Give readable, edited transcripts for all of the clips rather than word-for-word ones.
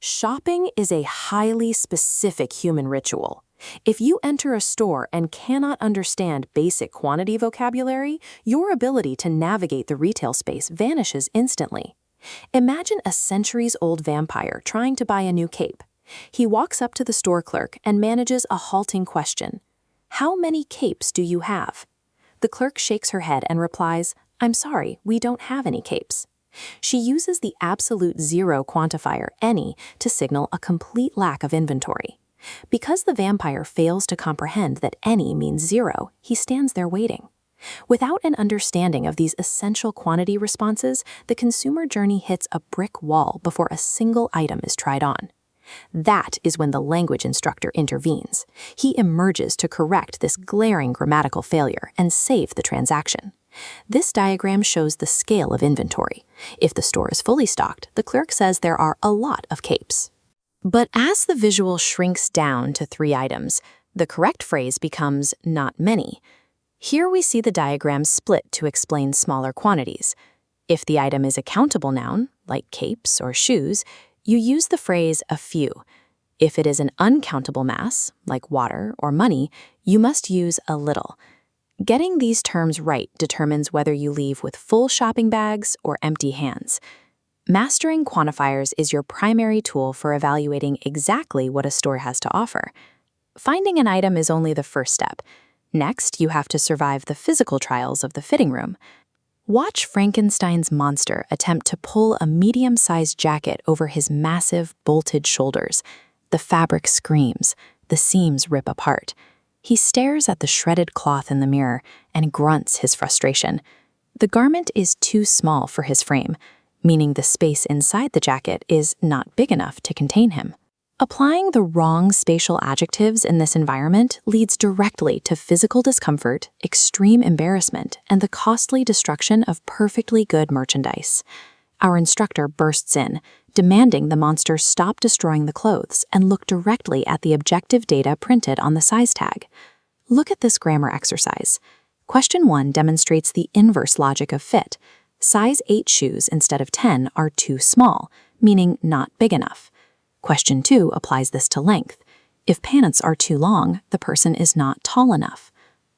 Shopping is a highly specific human ritual. If you enter a store and cannot understand basic quantity vocabulary, your ability to navigate the retail space vanishes instantly. Imagine a centuries-old vampire trying to buy a new cape. He walks up to the store clerk and manages a halting question. "How many capes do you have?" The clerk shakes her head and replies, "I'm sorry, we don't have any capes." She uses the absolute zero quantifier, any, to signal a complete lack of inventory. Because the vampire fails to comprehend that any means zero, he stands there waiting. Without an understanding of these essential quantity responses, the consumer journey hits a brick wall before a single item is tried on. That is when the language instructor intervenes. He emerges to correct this glaring grammatical failure and save the transaction. This diagram shows the scale of inventory. If the store is fully stocked, the clerk says there are a lot of capes. But as the visual shrinks down to 3 items, the correct phrase becomes "not many." Here we see the diagram split to explain smaller quantities. If the item is a countable noun, like capes or shoes, you use the phrase "a few." If it is an uncountable mass, like water or money, you must use "a little." Getting these terms right determines whether you leave with full shopping bags or empty hands. Mastering quantifiers is your primary tool for evaluating exactly what a store has to offer. Finding an item is only the first step. Next, you have to survive the physical trials of the fitting room. Watch Frankenstein's monster attempt to pull a medium-sized jacket over his massive, bolted shoulders. The fabric screams, the seams rip apart. He stares at the shredded cloth in the mirror and grunts his frustration. The garment is too small for his frame, meaning the space inside the jacket is not big enough to contain him. Applying the wrong spatial adjectives in this environment leads directly to physical discomfort, extreme embarrassment, and the costly destruction of perfectly good merchandise. Our instructor bursts in, demanding the monster stop destroying the clothes and look directly at the objective data printed on the size tag. Look at this grammar exercise. Question 1 demonstrates the inverse logic of fit. Size 8 shoes instead of 10 are too small, meaning not big enough. Question 2 applies this to length. If pants are too long, the person is not tall enough.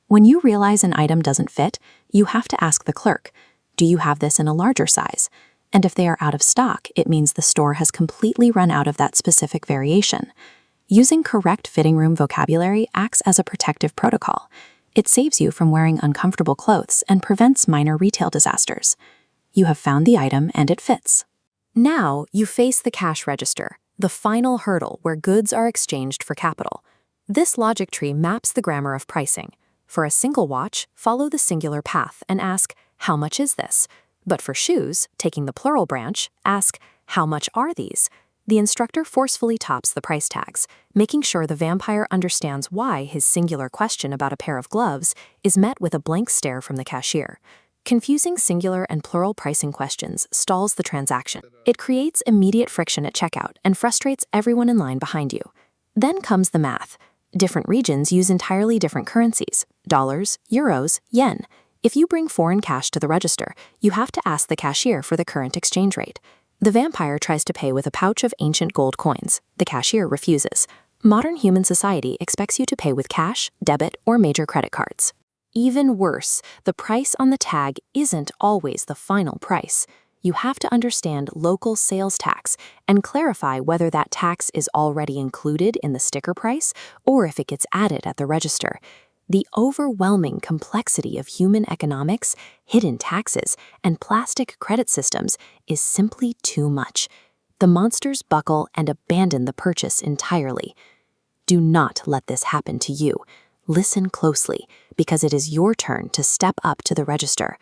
When you realize an item doesn't fit, you have to ask the clerk, "Do you have this in a larger size?" And if they are out of stock, it means the store has completely run out of that specific variation. Using correct fitting room vocabulary acts as a protective protocol. It saves you from wearing uncomfortable clothes and prevents minor retail disasters. You have found the item and it fits. Now you face the cash register, the final hurdle where goods are exchanged for capital. This logic tree maps the grammar of pricing. For a single watch, follow the singular path and ask, "How much is this?" But for shoes, taking the plural branch, ask, "How much are these?" The instructor forcefully tops the price tags, making sure the vampire understands why his singular question about a pair of gloves is met with a blank stare from the cashier. Confusing singular and plural pricing questions stalls the transaction. It creates immediate friction at checkout and frustrates everyone in line behind you. Then comes the math. Different regions use entirely different currencies: dollars, euros, yen. If you bring foreign cash to the register, you have to ask the cashier for the current exchange rate. The vampire tries to pay with a pouch of ancient gold coins. The cashier refuses. Modern human society expects you to pay with cash, debit, or major credit cards. Even worse, the price on the tag isn't always the final price. You have to understand local sales tax and clarify whether that tax is already included in the sticker price or if it gets added at the register. The overwhelming complexity of human economics, hidden taxes, and plastic credit systems is simply too much. The monsters buckle and abandon the purchase entirely. Do not let this happen to you. Listen closely, because it is your turn to step up to the register.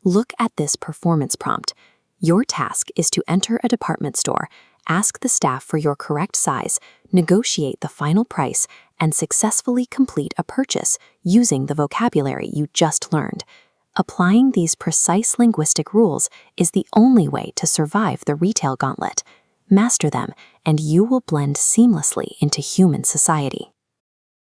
Look at this performance prompt. Your task is to enter a department store, ask the staff for your correct size, negotiate the final price, and successfully complete a purchase using the vocabulary you just learned. Applying these precise linguistic rules is the only way to survive the retail gauntlet. Master them, and you will blend seamlessly into human society.